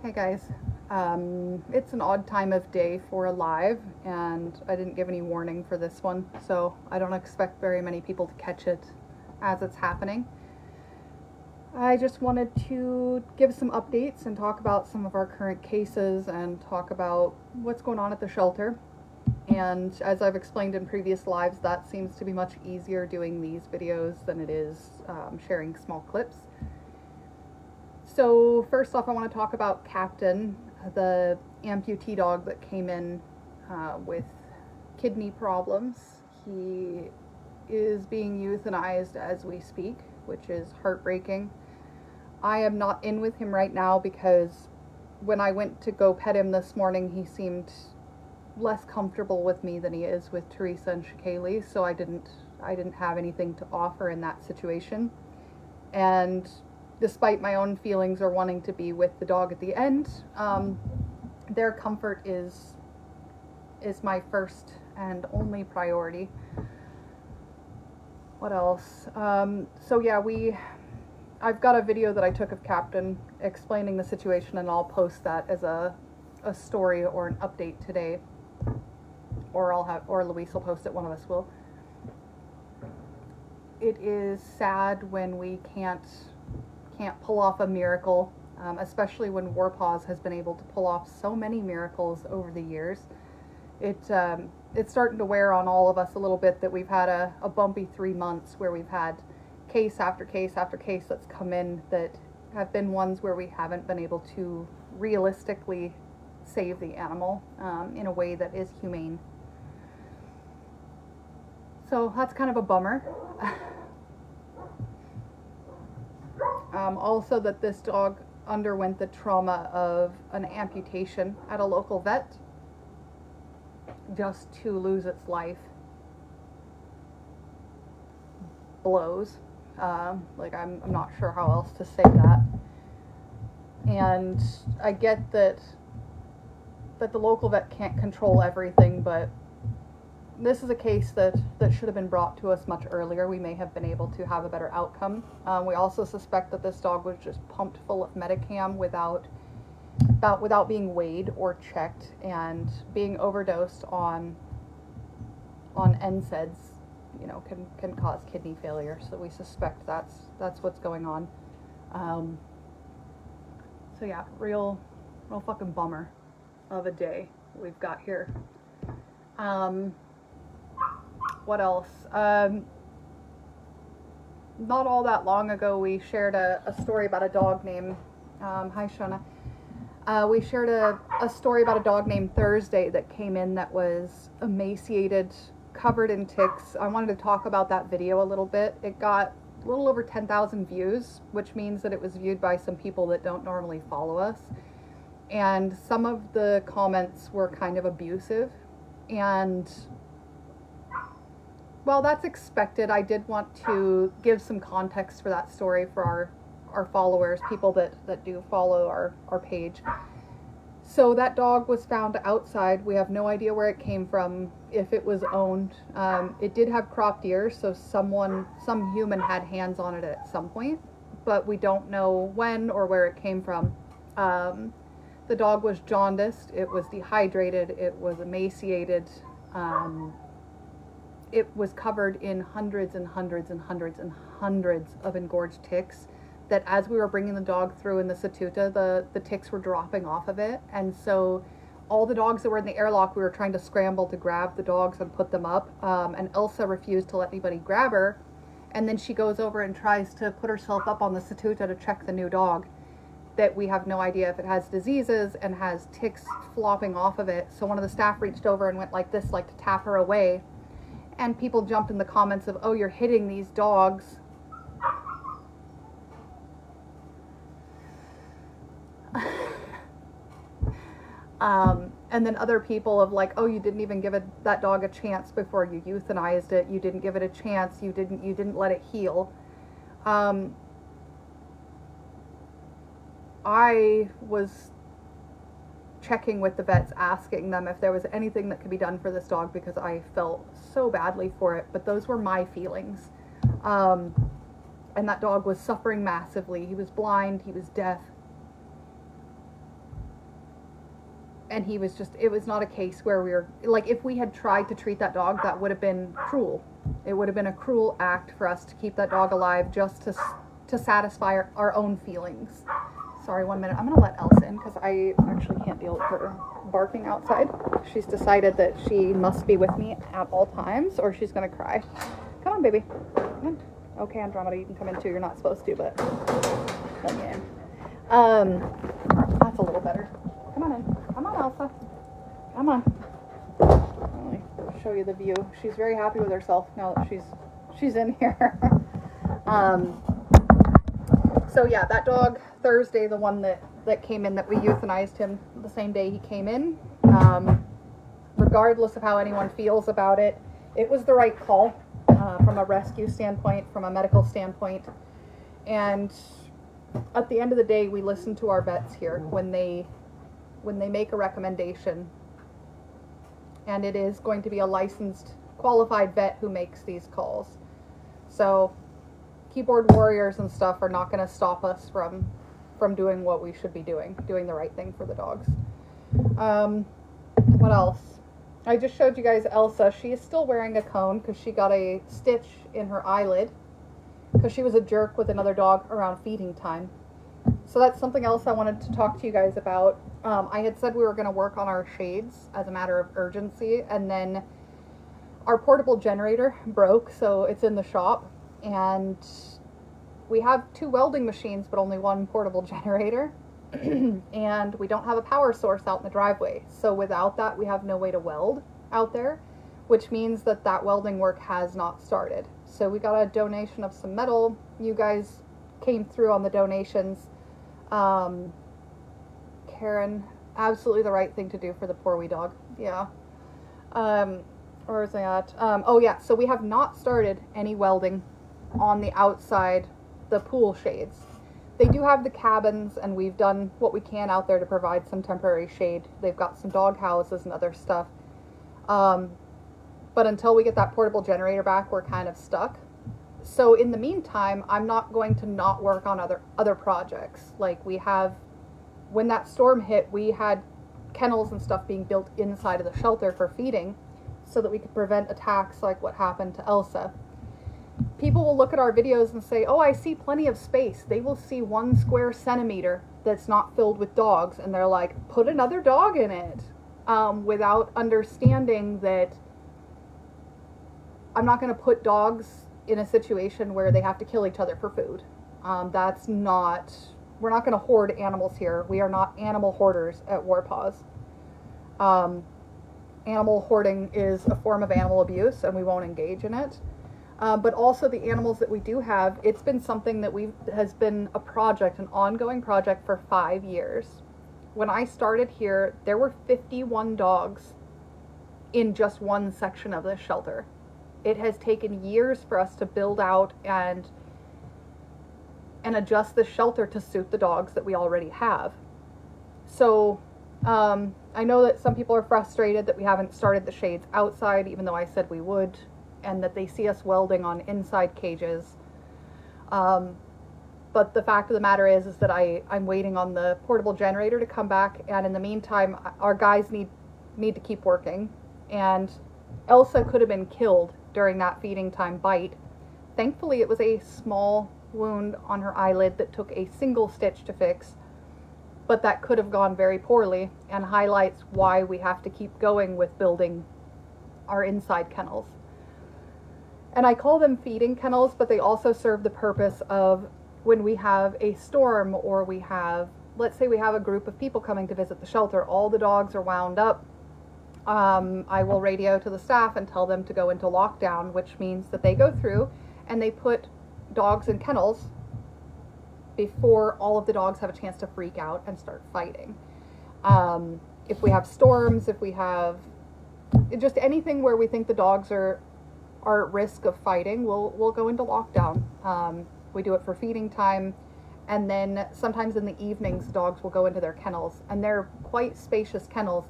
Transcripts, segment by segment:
Hey guys, it's an odd time of day for a live, and I didn't give any warning for this one, so I don't expect very many people to catch it as it's happening. I just wanted to give some updates and talk about some of our current cases and talk about what's going on at the shelter. And as I've explained in previous lives, that seems to be much easier doing these videos than it is sharing small clips. So first off, I want to talk about Captain, the amputee dog that came in with kidney problems. He is being euthanized as we speak, which is heartbreaking. I am not in with him right now because when I went to go pet him this morning, he seemed less comfortable with me than he is with Teresa and Shakaylee, so I didn't have anything to offer in that situation. And despite my own feelings or wanting to be with the dog at the end, their comfort is my first and only priority. What else? So yeah, I've got a video that I took of Captain explaining the situation, and I'll post that as a story or an update today, or Luis will post it. One of us will. It is sad when we can't pull off a miracle, especially when Warpaws has been able to pull off so many miracles over the years. It's starting to wear on all of us a little bit that we've had a bumpy 3 months where we've had case after case after case that's come in that have been ones where we haven't been able to realistically save the animal in a way that is humane. So that's kind of a bummer. Also that this dog underwent the trauma of an amputation at a local vet just to lose its life blows. Like I'm not sure how else to say that. And I get that the local vet can't control everything, but this is a case that should have been brought to us much earlier. We may have been able to have a better outcome. We also suspect that this dog was just pumped full of Medicam without being weighed or checked, and being overdosed on NSAIDs, can cause kidney failure. So we suspect that's what's going on. So yeah, real fucking bummer of a day we've got here. What else? Not all that long ago, we shared a story about a dog named, hi Shona. We shared a story about a dog named Thursday that came in that was emaciated, covered in ticks. I wanted to talk about that video a little bit. It got a little over 10,000 views, which means that it was viewed by some people that don't normally follow us. And some of the comments were kind of abusive. And well, that's expected. I did want to give some context for that story for our followers, people that do follow our page. So that dog was found outside. We have no idea where it came from, if it was owned. It did have cropped ears, so some human had hands on it at some point, but we don't know when or where it came from. The dog was jaundiced, it was dehydrated, it was emaciated, it was covered in hundreds and hundreds and hundreds and hundreds of engorged ticks that as we were bringing the dog through in the Satuta, the ticks were dropping off of it. And so all the dogs that were in the airlock, we were trying to scramble to grab the dogs and put them up. And Elsa refused to let anybody grab her. And then she goes over and tries to put herself up on the Satuta to check the new dog, that we have no idea if it has diseases and has ticks flopping off of it. So one of the staff reached over and went like this, like to tap her away. And people jumped in the comments of, oh, you're hitting these dogs. And then other people of like, oh, you didn't even give that dog a chance before you euthanized it. You didn't give it a chance. You didn't let it heal. I was checking with the vets, asking them if there was anything that could be done for this dog because I felt so badly for it, but those were my feelings. And that dog was suffering massively. He was blind, he was deaf. And he was just, it was not a case where we were, like, if we had tried to treat that dog, that would have been cruel. It would have been a cruel act for us to keep that dog alive just to satisfy our own feelings. Sorry, 1 minute. I'm going to let Elsa in because I actually can't deal with her barking outside. She's decided that she must be with me at all times or she's going to cry. Come on, baby. Come on. Okay, Andromeda, you can come in too. You're not supposed to, but let me in. That's a little better. Come on in. Come on, Elsa. Come on. Let me show you the view. She's very happy with herself now that she's in here. So yeah, that dog, Thursday, the one that came in, that we euthanized him the same day he came in, regardless of how anyone feels about it, it was the right call from a rescue standpoint, from a medical standpoint. And at the end of the day, we listen to our vets here when they make a recommendation, and it is going to be a licensed, qualified vet who makes these calls. So keyboard warriors and stuff are not going to stop us from doing what we should be doing the right thing for the dogs. What else? I just showed you guys Elsa. She is still wearing a cone because she got a stitch in her eyelid because she was a jerk with another dog around feeding time. So that's something else I wanted to talk to you guys about. I had said we were going to work on our shades as a matter of urgency, and then our portable generator broke, so it's in the shop, and we have 2 welding machines but only 1 portable generator. And we don't have a power source out in the driveway, so without that we have no way to weld out there, which means that welding work has not started. So we got a donation of some metal. You guys came through on the donations. Karen, absolutely the right thing to do for the poor wee dog. Yeah. Where is I at? Oh yeah, so we have not started any welding on the outside, the pool shades. They do have the cabins, and we've done what we can out there to provide some temporary shade. They've got some dog houses and other stuff. But until we get that portable generator back, we're kind of stuck. So in the meantime, I'm not going to not work on other projects. Like when that storm hit, we had kennels and stuff being built inside of the shelter for feeding so that we could prevent attacks like what happened to Elsa. People will look at our videos and say, oh, I see plenty of space. They will see 1 square centimeter that's not filled with dogs, and they're like, put another dog in it, without understanding that I'm not going to put dogs in a situation where they have to kill each other for food. We're not going to hoard animals here. We are not animal hoarders at Warpaws. Animal hoarding is a form of animal abuse, and we won't engage in it. But also the animals that we do have, it's been something that has been a project, an ongoing project for 5 years. When I started here, there were 51 dogs in just one section of the shelter. It has taken years for us to build out and adjust the shelter to suit the dogs that we already have. So I know that some people are frustrated that we haven't started the shades outside, even though I said we would, and that they see us welding on inside cages. But the fact of the matter is that I'm waiting on the portable generator to come back, and in the meantime, our guys need to keep working. And Elsa could have been killed during that feeding time bite. Thankfully, it was a small wound on her eyelid that took a single stitch to fix, but that could have gone very poorly, and highlights why we have to keep going with building our inside kennels. And I call them feeding kennels, but they also serve the purpose of when we have a storm, or let's say we have a group of people coming to visit the shelter, all the dogs are wound up. I will radio to the staff and tell them to go into lockdown, which means that they go through and they put dogs in kennels before all of the dogs have a chance to freak out and start fighting. If we have storms, if we have just anything where we think the dogs are at risk of fighting, we'll go into lockdown. We do it for feeding time, and then sometimes in the evenings dogs will go into their kennels, and they're quite spacious kennels.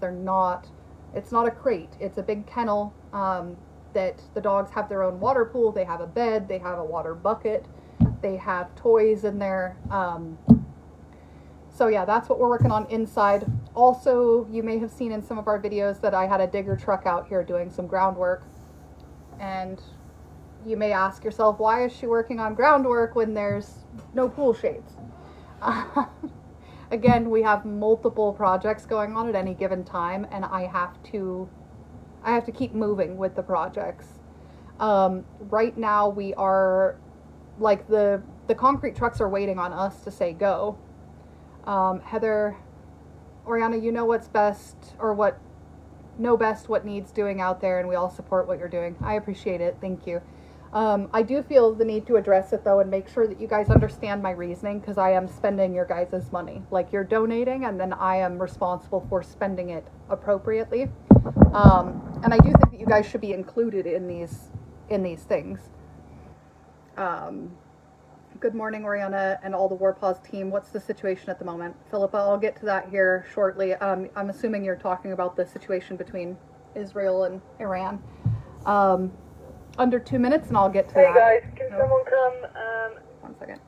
It's not a crate, it's a big kennel that the dogs have their own water pool, they have a bed, they have a water bucket, they have toys in there. So yeah, that's what we're working on inside. Also, you may have seen in some of our videos that I had a digger truck out here doing some groundwork. And you may ask yourself, why is she working on groundwork when there's no pool shades? Again, we have multiple projects going on at any given time, and I have to keep moving with the projects. Right now we are, like, the concrete trucks are waiting on us to say go. Heather, Oriana, you know what's best, or what needs doing out there, and we all support what you're doing. I appreciate it. Thank you. I do feel the need to address it though, and make sure that you guys understand my reasoning, because I am spending your guys' money. Like, you're donating, and then I am responsible for spending it appropriately. And I do think that you guys should be included in these things. Good morning, Oriana, and all the Warpaws team. What's the situation at the moment? Philippa, I'll get to that here shortly. I'm assuming you're talking about the situation between Israel and Iran. Under 2 minutes, and I'll get to that. Hey guys, can someone come? 1 second.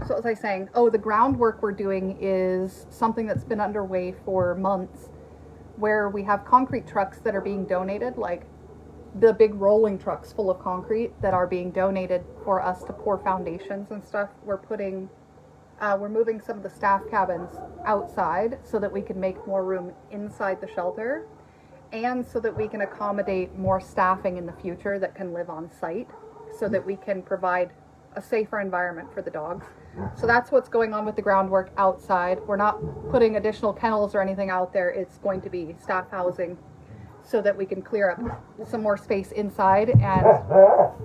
So as I was saying, the groundwork we're doing is something that's been underway for months, where we have concrete trucks that are being donated, like the big rolling trucks full of concrete that are being donated for us to pour foundations and stuff. We're moving some of the staff cabins outside so that we can make more room inside the shelter, and so that we can accommodate more staffing in the future that can live on site, so that we can provide a safer environment for the dogs. So that's what's going on with the groundwork outside. We're not putting additional kennels or anything out there. It's going to be staff housing, so that we can clear up some more space inside and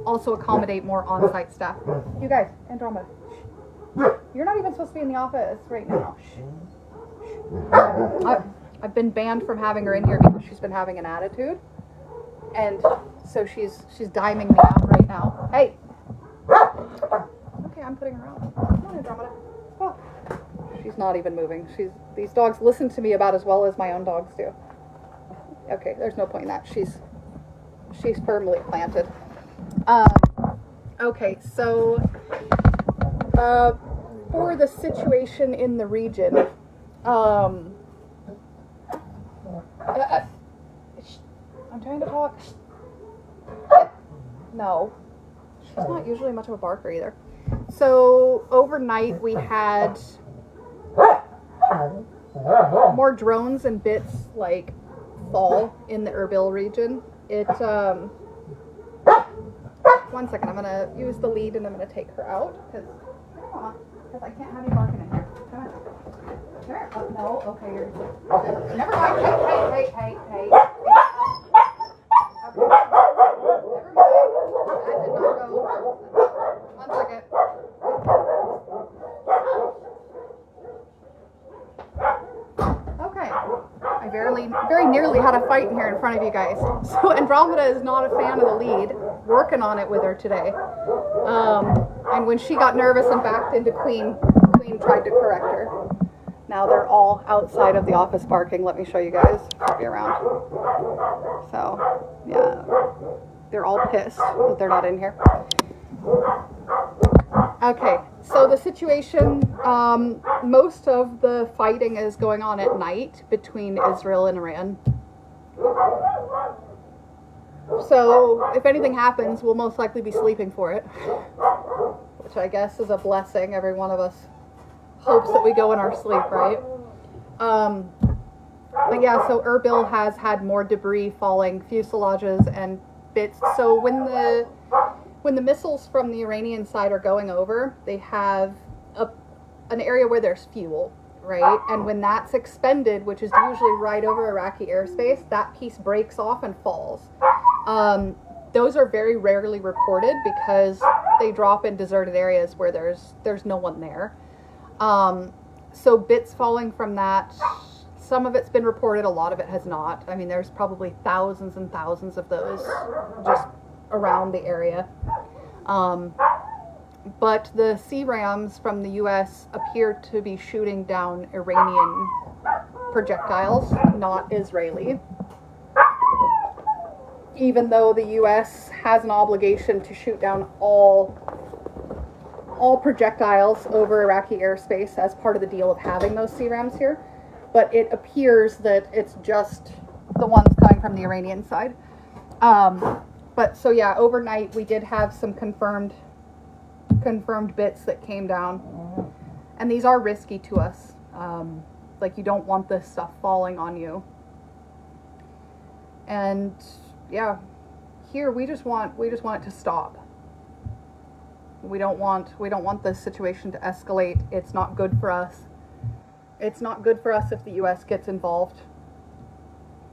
also accommodate more on-site staff. You guys, Andromeda, you're not even supposed to be in the office right now. I've been banned from having her in here because she's been having an attitude, and so she's diming me out right now. Hey. Okay, I'm putting her out. Come on, Andromeda. Oh. She's not even moving. These dogs listen to me about as well as my own dogs do. Okay, there's no point in that. She's firmly planted. Okay, so for the situation in the region, I'm trying to talk. No, she's not usually much of a barker either. So overnight we had more drones and bits like fall in the Erbil region. It 1 second, I'm gonna use the lead and I'm gonna take her out because I can't have you barking in here. Come on. Sure. Oh, no. Okay, you're never mind. Hey. Okay. Never mind. That did not go. 1 second. Okay. I very nearly had a fight in here in front of you guys. So Andromeda is not a fan of the lead. Working on it with her today. And when she got nervous and backed into Queen tried to correct her. Now they're all outside of the office barking. Let me show you guys. I'll be around. So, yeah. They're all pissed that they're not in here. Okay, so the situation, most of the fighting is going on at night between Israel and Iran. So, if anything happens, we'll most likely be sleeping for it. Which I guess is a blessing. Every one of us hopes that we go in our sleep, right? But yeah, so Erbil has had more debris falling, fuselages and bits. So when the missiles from the Iranian side are going over, they have an area where there's fuel, right? And when that's expended, which is usually right over Iraqi airspace, that piece breaks off and falls. Those are very rarely reported because they drop in deserted areas where there's no one there. So bits falling from that, some of it's been reported, a lot of it has not. I mean, there's probably thousands and thousands of those just around the area. But the C-RAMs from the U.S. appear to be shooting down Iranian projectiles, not Israeli. Even though the U.S. has an obligation to shoot down all all projectiles over Iraqi airspace as part of the deal of having those CRAMs here. But it appears that it's just the ones coming from the Iranian side. But so yeah, overnight we did have some confirmed bits that came down, and these are risky to us. Like, you don't want this stuff falling on you. And yeah, here we just want it to stop. We don't want this situation to escalate. It's not good for us. It's not good for us if the US gets involved.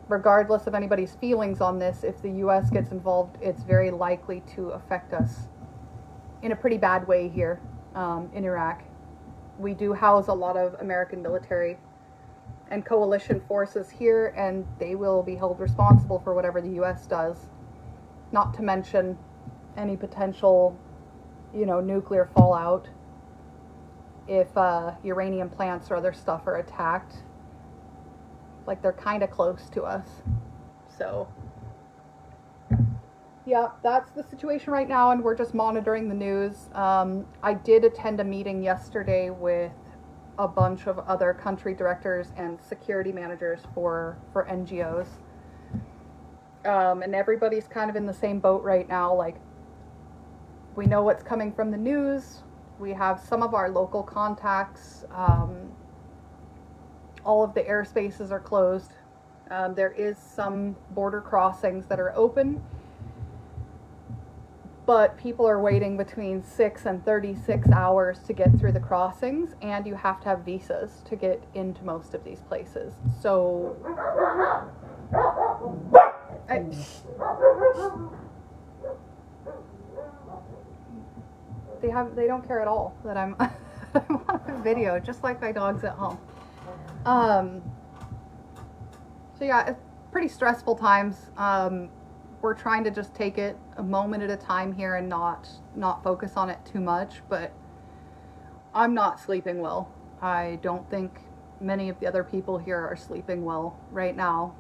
Regardless of anybody's feelings on this, if the US gets involved, it's very likely to affect us in a pretty bad way here in Iraq. We do house a lot of American military and coalition forces here, and they will be held responsible for whatever the US does. Not to mention any potential, nuclear fallout if uranium plants or other stuff are attacked. Like, they're kind of close to us. So yeah, that's the situation right now, and we're just monitoring the news. I did attend a meeting yesterday with a bunch of other country directors and security managers for NGOs. And everybody's kind of in the same boat right now. Like, we know what's coming from the news. We have some of our local contacts. All of the airspaces are closed. There is some border crossings that are open, but people are waiting between 6 and 36 hours to get through the crossings, and you have to have visas to get into most of these places. So they don't care at all that I'm on a video, just like my dogs at home. So yeah, it's pretty stressful times. We're trying to just take it a moment at a time here and not focus on it too much, but I'm not sleeping well. I don't think many of the other people here are sleeping well right now.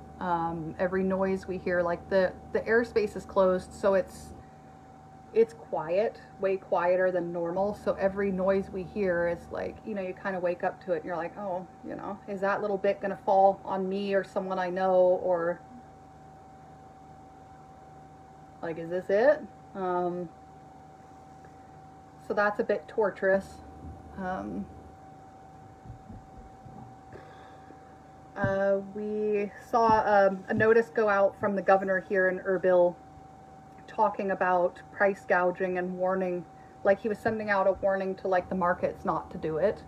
Every noise we hear, like the airspace is closed, so it's quiet, way quieter than normal. So every noise we hear is like, you kind of wake up to it and you're like, oh, is that little bit gonna fall on me or someone I know, or like, is this it? So that's a bit torturous. We saw a notice go out from the governor here in Erbil talking about price gouging and warning, like he was sending out a warning to like the markets not to do it.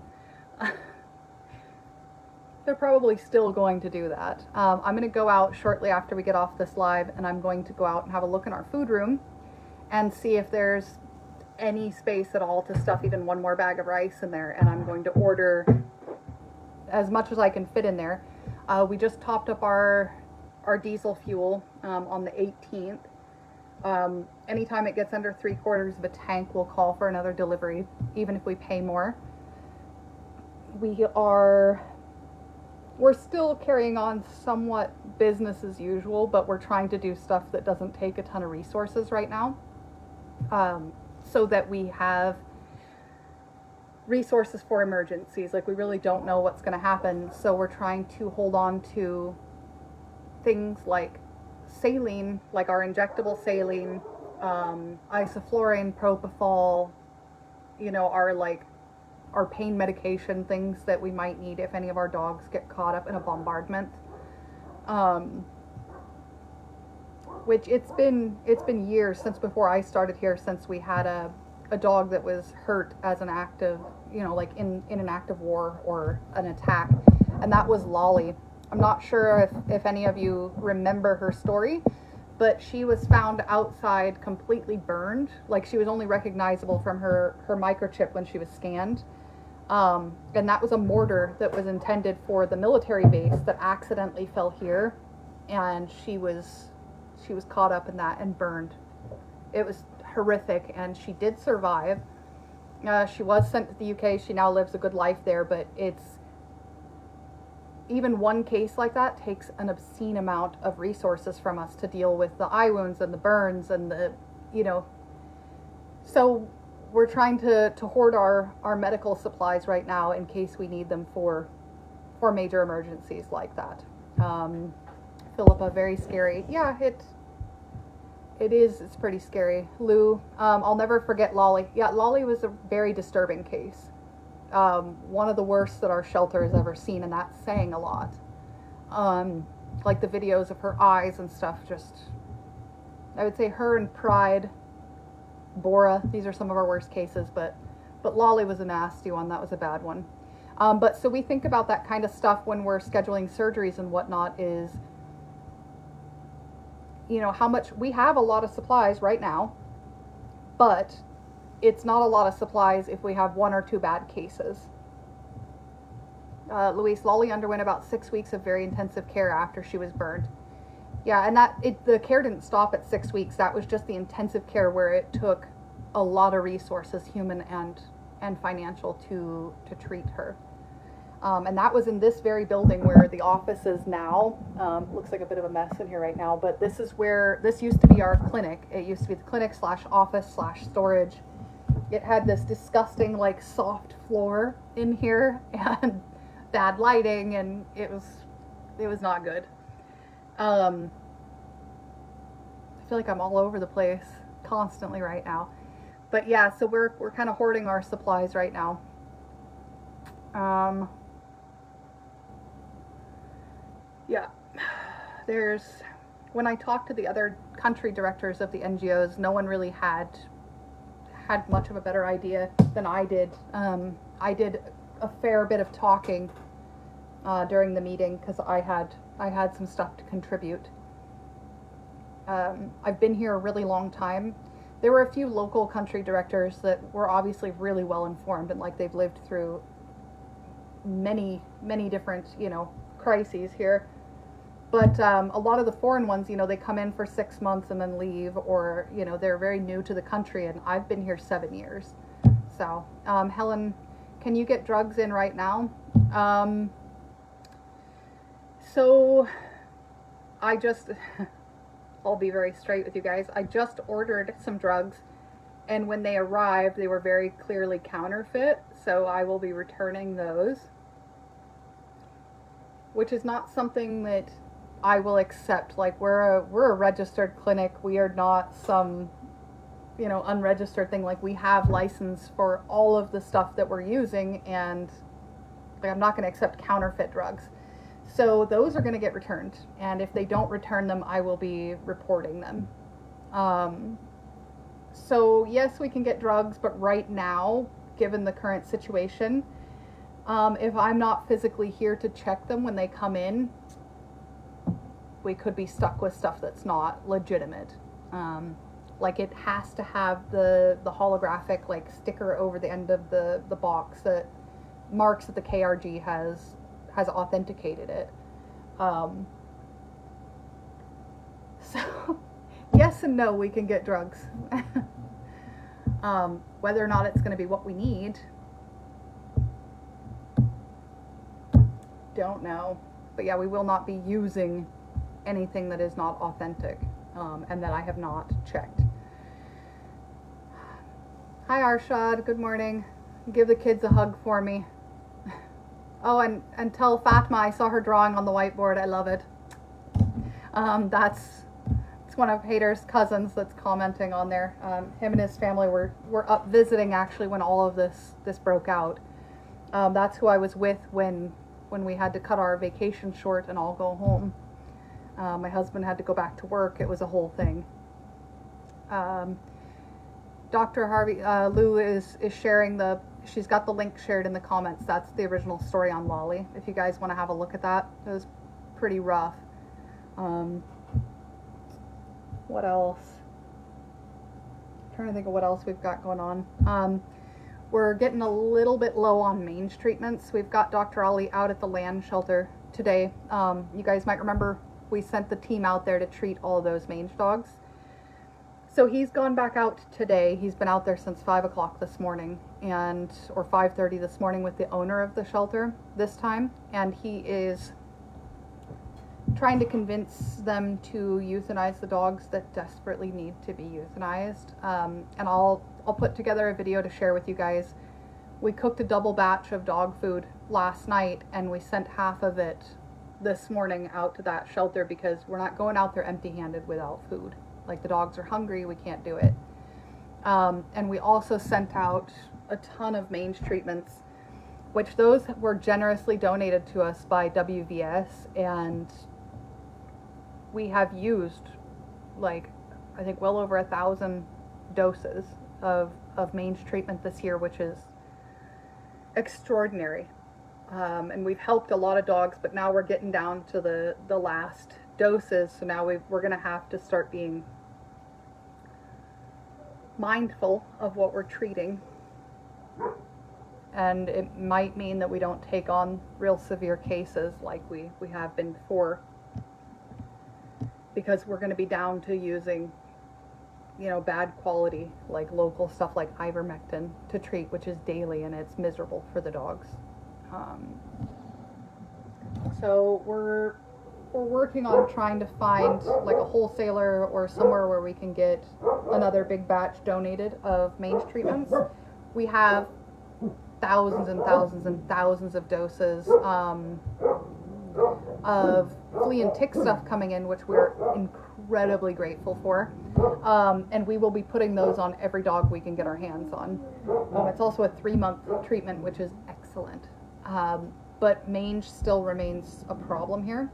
They're probably still going to do that. I'm going to go out shortly after we get off this live, and I'm going to go out and have a look in our food room and see if there's any space at all to stuff even one more bag of rice in there, and I'm going to order as much as I can fit in there. We just topped up our diesel fuel on the 18th. Anytime it gets under 3/4 of a tank, we'll call for another delivery, even if we pay more. We're still carrying on somewhat business as usual, but we're trying to do stuff that doesn't take a ton of resources right now, so that we have resources for emergencies. Like, we really don't know what's going to happen, so we're trying to hold on to things like saline, like our injectable saline, isoflurane, propofol, our pain medication, things that we might need if any of our dogs get caught up in a bombardment. Which it's been years since before I started here, since we had a dog that was hurt as an active, like in an active war or an attack, and that was Lolly. I'm not sure if any of you remember her story, but she was found outside completely burned. Like, she was only recognizable from her microchip when she was scanned. And that was a mortar that was intended for the military base that accidentally fell here, and she was caught up in that and burned. It was horrific, and she did survive. She was sent to the UK. She now lives a good life there, but even one case like that takes an obscene amount of resources from us to deal with the eye wounds and the burns and the, so we're trying to hoard our medical supplies right now in case we need them for major emergencies like that. Philippa, very scary. Yeah, it is. It's pretty scary. Lou, I'll never forget Lolly. Yeah, Lolly was a very disturbing case. One of the worst that our shelter has ever seen, and that's saying a lot. Like the videos of her eyes and stuff, just, I would say her and Pride, Bora, these are some of our worst cases, but Lolly was a nasty one. That was a bad one. But so we think about that kind of stuff when we're scheduling surgeries and whatnot is, you know, how much we have a lot of supplies right now, but it's not a lot of supplies if we have 1 or 2 bad cases. Louise, Lolly underwent about 6 weeks of very intensive care after she was burned. Yeah, and the care didn't stop at 6 weeks. That was just the intensive care where it took a lot of resources, human and financial, to treat her. And that was in this very building where the office is now. Looks like a bit of a mess in here right now, but this used to be our clinic. It used to be the clinic / office / storage. It had this disgusting, like, soft floor in here and bad lighting, and it was not good. I feel like I'm all over the place constantly right now. But yeah, so we're kind of hoarding our supplies right now. Yeah, when I talked to the other country directors of the NGOs, no one really had much of a better idea than I did. I did a fair bit of talking during the meeting because I had some stuff to contribute. I've been here a really long time. There were a few local country directors that were obviously really well informed, and like they've lived through many different, you know, crises here. But a lot of the foreign ones, you know, they come in for 6 months and then leave, or, you know, they're very new to the country, and I've been here 7 years. So, Helen, can you get drugs in right now? So, I'll be very straight with you guys. I just ordered some drugs, and when they arrived, they were very clearly counterfeit, so I will be returning those. Which is not something that I will accept. Like, we're a registered clinic. We are not some, you know, unregistered thing. Like, we have license for all of the stuff that we're using, and like, I'm not going to accept counterfeit drugs. So those are going to get returned, and if they don't return them, I will be reporting them. So yes, we can get drugs, but right now, given the current situation, if I'm not physically here to check them when they come in, we could be stuck with stuff that's not legitimate. Like, it has to have the holographic, like, sticker over the end of the box that marks that the KRG has authenticated it. So yes and no, we can get drugs. Whether or not it's going to be what we need, don't know. But yeah, we will not be using anything that is not authentic, and that I have not checked. Hi Arshad, good morning. Give the kids a hug for me. Oh, and tell Fatma I saw her drawing on the whiteboard. I love it. It's one of Hader's cousins that's commenting on there. Him and his family were up visiting actually when all of this broke out. That's who I was with when we had to cut our vacation short and all go home. My husband had to go back to work. It was a whole thing. Dr. Harvey, Lou is sharing she's got the link shared in the comments. That's the original story on Lolly. If you guys want to have a look at that, it was pretty rough. What else? I'm trying to think of what else we've got going on. We're getting a little bit low on mange treatments. We've got Dr. Ali out at the land shelter today. You guys might remember we sent the team out there to treat all of those mange dogs. So he's gone back out today. He's been out there since 5 o'clock this morning, or 5:30 this morning with the owner of the shelter this time. And he is trying to convince them to euthanize the dogs that desperately need to be euthanized. And I'll put together a video to share with you guys. We cooked a double batch of dog food last night, and we sent half of it this morning out to that shelter because we're not going out there empty-handed without food. Like, the dogs are hungry, we can't do it. And we also sent out a ton of mange treatments, which those were generously donated to us by WVS, and we have used, like, I think well over 1,000 doses of mange treatment this year, which is extraordinary. And we've helped a lot of dogs, but now we're getting down to the last doses, so now we're going to have to start being mindful of what we're treating. And it might mean that we don't take on real severe cases like we have been before, because we're going to be down to using, you know, bad quality, like local stuff like ivermectin to treat, which is daily, and it's miserable for the dogs. So we're working on trying to find like a wholesaler or somewhere where we can get another big batch donated of mange treatments. We have thousands and thousands and thousands of doses of flea and tick stuff coming in, which we're incredibly grateful for. And we will be putting those on every dog we can get our hands on. It's also a 3-month treatment, which is excellent. But mange still remains a problem here.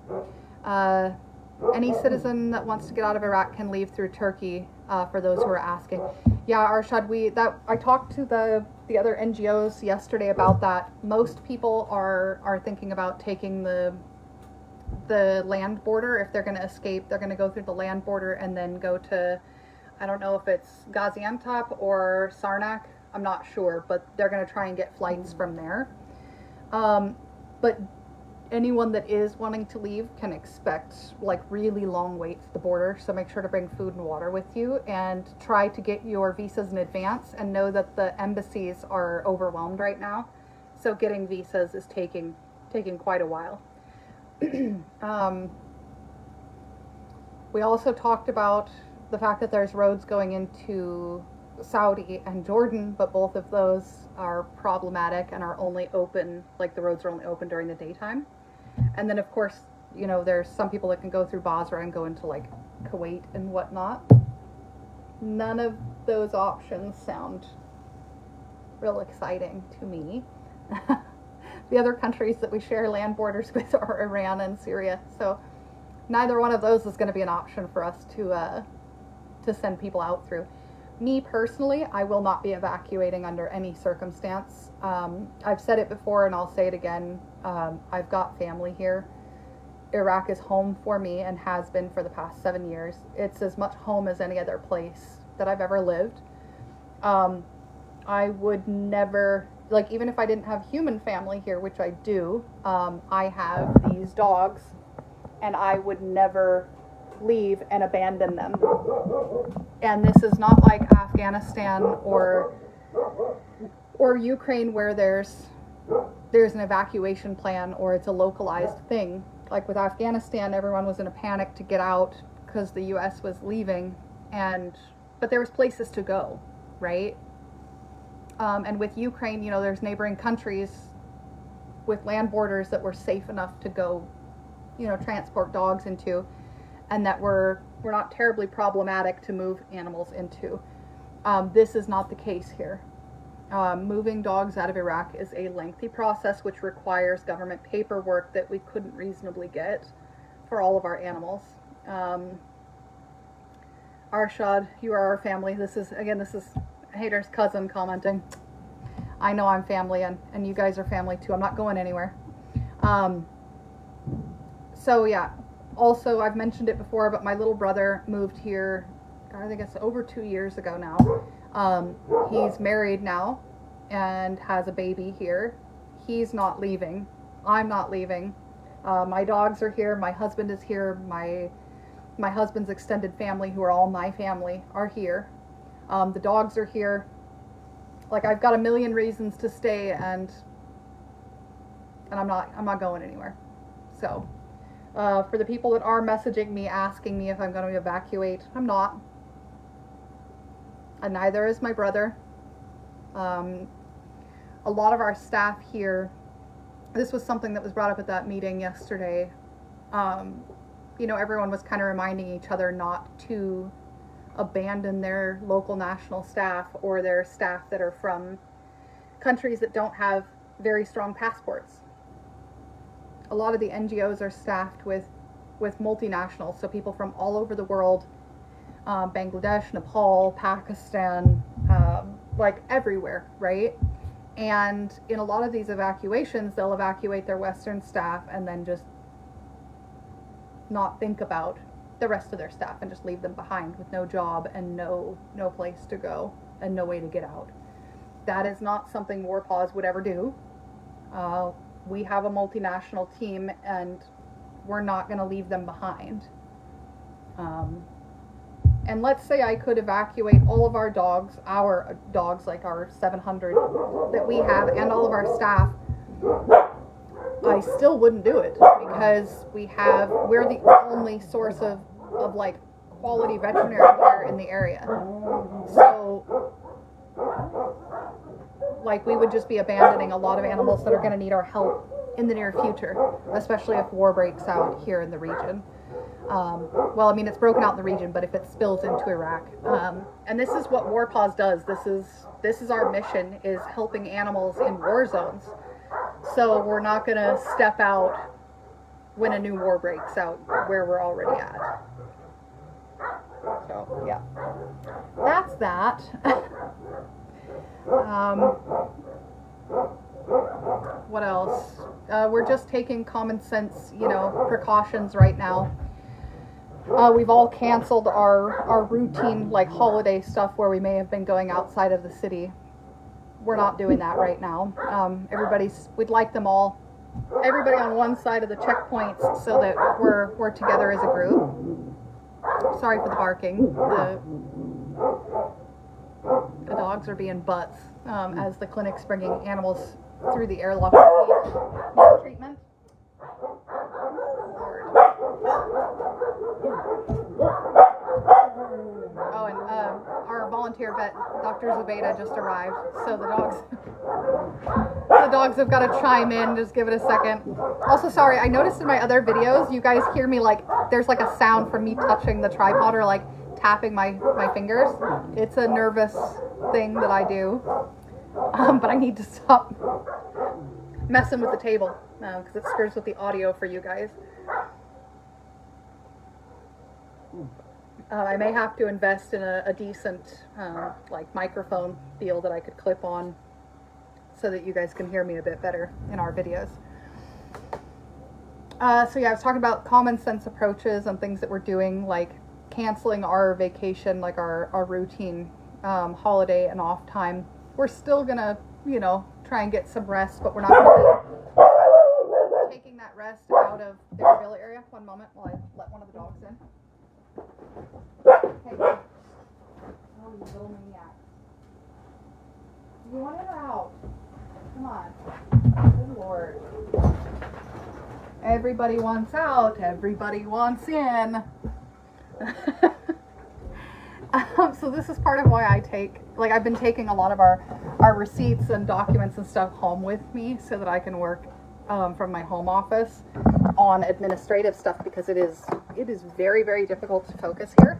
Any citizen that wants to get out of Iraq can leave through Turkey, for those who are asking. Yeah, Arshad, I talked to the other NGOs yesterday about that. Most people are thinking about taking the land border. If they're going to escape, they're going to go through the land border and then go to, I don't know if it's Gaziantep or Sarnak, I'm not sure, but they're going to try and get flights from there. But anyone that is wanting to leave can expect like really long waits at the border, so make sure to bring food and water with you, and try to get your visas in advance, and know that the embassies are overwhelmed right now, so getting visas is taking quite a while. We also talked about the fact that there's roads going into Saudi and Jordan, but both of those are problematic and are only open, like the roads are only open during the daytime. And then of course, you know, there's some people that can go through Basra and go into like Kuwait and whatnot. None of those options sound real exciting to me. The other countries that we share land borders with are Iran and Syria, so neither one of those is going to be an option for us to send people out through. Me personally, I will not be evacuating under any circumstance. I've said it before and I'll say it again. I've got family here. Iraq is home for me and has been for the past 7 years. It's as much home as any other place that I've ever lived. I would never, like, even if I didn't have human family here, which I do, I have these dogs, and I would never leave and abandon them. And this is not like Afghanistan or Ukraine, where there's an evacuation plan or it's a localized thing. Like with Afghanistan, everyone was in a panic to get out because the US was leaving, but there was places to go, right? And with Ukraine, you know, there's neighboring countries with land borders that were safe enough to go, you know, transport dogs into, and that were not terribly problematic to move animals into. This is not the case here. Moving dogs out of Iraq is a lengthy process which requires government paperwork that we couldn't reasonably get for all of our animals. Arshad, you are our family. This is Hader's cousin commenting. I know I'm family, and you guys are family too. I'm not going anywhere. So yeah, also I've mentioned it before, but my little brother moved here, I think it's over 2 years ago now. He's married now and has a baby here. He's not leaving. I'm not leaving. My dogs are here. My husband is here. My husband's extended family, who are all my family, are here. The dogs are here. Like, I've got a million reasons to stay, and I'm not going anywhere. So For the people that are messaging me asking me if I'm going to evacuate, I'm not. And neither is my brother. A lot of our staff here, this was something that was brought up at that meeting yesterday. Everyone was kind of reminding each other not to abandon their local national staff or their staff that are from countries that don't have very strong passports. A lot of the NGOs are staffed with multinationals, so people from all over the world, Bangladesh, Nepal, Pakistan, like everywhere, right? And in a lot of these evacuations, they'll evacuate their Western staff and then just not think about the rest of their staff and just leave them behind with no job and no place to go and no way to get out. That is not something WarPaws would ever do. We have a multinational team and we're not going to leave them behind. And let's say I could evacuate all of our dogs, like our 700 that we have, and all of our staff. I still wouldn't do it because we're the only source of like quality veterinary care in the area. So like we would just be abandoning a lot of animals that are going to need our help in the near future, especially if war breaks out here in the region. It's broken out in the region, but if it spills into Iraq. And this is what WarPaws does. This is our mission, is helping animals in war zones. So we're not going to step out when a new war breaks out where we're already at. So, yeah. That's that. What else? We're just taking common sense, precautions right now. We've all canceled our routine, like, holiday stuff where we may have been going outside of the city. We're not doing that right now. We'd like them all, everybody on one side of the checkpoints so that we're together as a group. Sorry for the barking. The dogs are being butts as the clinic's bringing animals through the airlock treatment. Oh, and our volunteer vet, Dr. Zubeda, just arrived, so the dogs have got to chime in. Just give it a second. Also, sorry, I noticed in my other videos, you guys hear me like there's like a sound from me touching the tripod or like tapping my fingers. It's a nervous thing that I do, but I need to stop messing with the table because it screws with the audio for you guys. I may have to invest in a decent like microphone deal that I could clip on so that you guys can hear me a bit better in our videos. So yeah, I was talking about common sense approaches and things that we're doing, like canceling our vacation, like our routine holiday and off time. We're still gonna, try and get some rest, but we're not gonna be taking that rest out of the Villa area. One moment while I let one of the dogs in. Hey. Oh, you little maniac. You want in or out? Come on. Good Lord. Everybody wants out. Everybody wants in. So this is part of why I've been taking a lot of our receipts and documents and stuff home with me so that I can work from my home office on administrative stuff, because it is very, very difficult to focus here.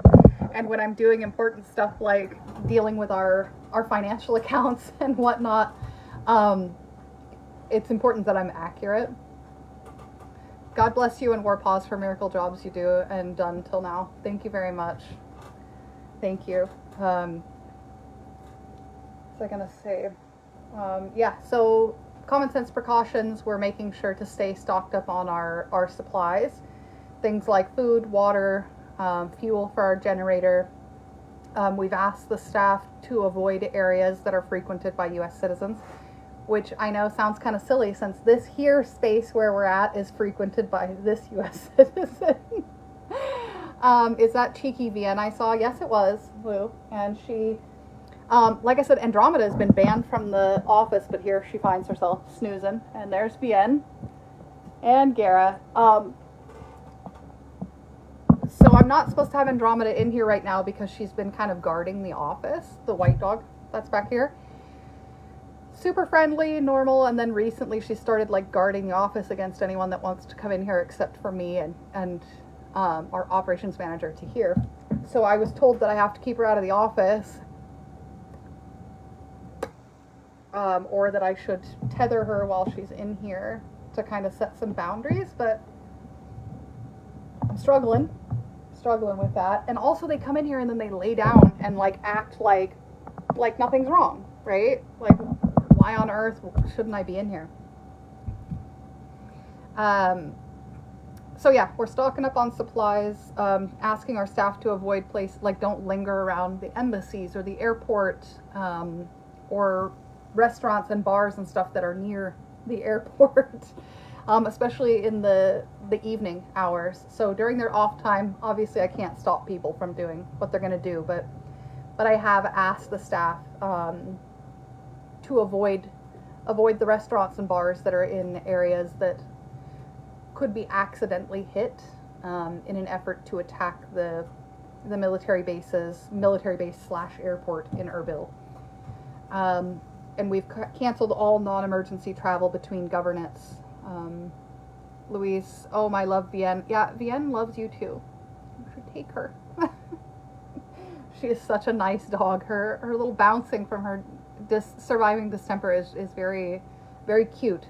And when I'm doing important stuff like dealing with our financial accounts and whatnot, it's important that I'm accurate. God bless you and WarPaws for miracle jobs you do and done till now. Thank you very much. Thank you. What was I gonna say? So common sense precautions, we're making sure to stay stocked up on our supplies. Things like food, water, fuel for our generator. We've asked the staff to avoid areas that are frequented by U.S. citizens, which I know sounds kind of silly since this here space where we're at is frequented by this U.S. citizen. Is that cheeky Vienne I saw? Yes, it was, Lou. And she, like I said, Andromeda has been banned from the office, but here she finds herself snoozing. And there's Vienne and Gara. not supposed to have Andromeda in here right now because she's been kind of guarding the office, the white dog that's back here. Super friendly, normal, and then recently she started like guarding the office against anyone that wants to come in here except for me and our operations manager to here. So I was told that I have to keep her out of the office, or that I should tether her while she's in here to kind of set some boundaries, but I'm struggling with that. And also they come in here and then they lay down and like act like nothing's wrong, right? Like, why on earth shouldn't I be in here? So yeah, we're stocking up on supplies, asking our staff to avoid don't linger around the embassies or the airport, or restaurants and bars and stuff that are near the airport, especially in the evening hours. So during their off time, obviously I can't stop people from doing what they're going to do, but I have asked the staff to avoid the restaurants and bars that are in areas that could be accidentally hit, in an effort to attack the military base / airport in Erbil. And we've canceled all non-emergency travel between governorates. Louise, oh, my love, Vienne. Yeah, Vienne loves you too. You should take her. She is such a nice dog. Her little bouncing from her surviving distemper is very, very cute.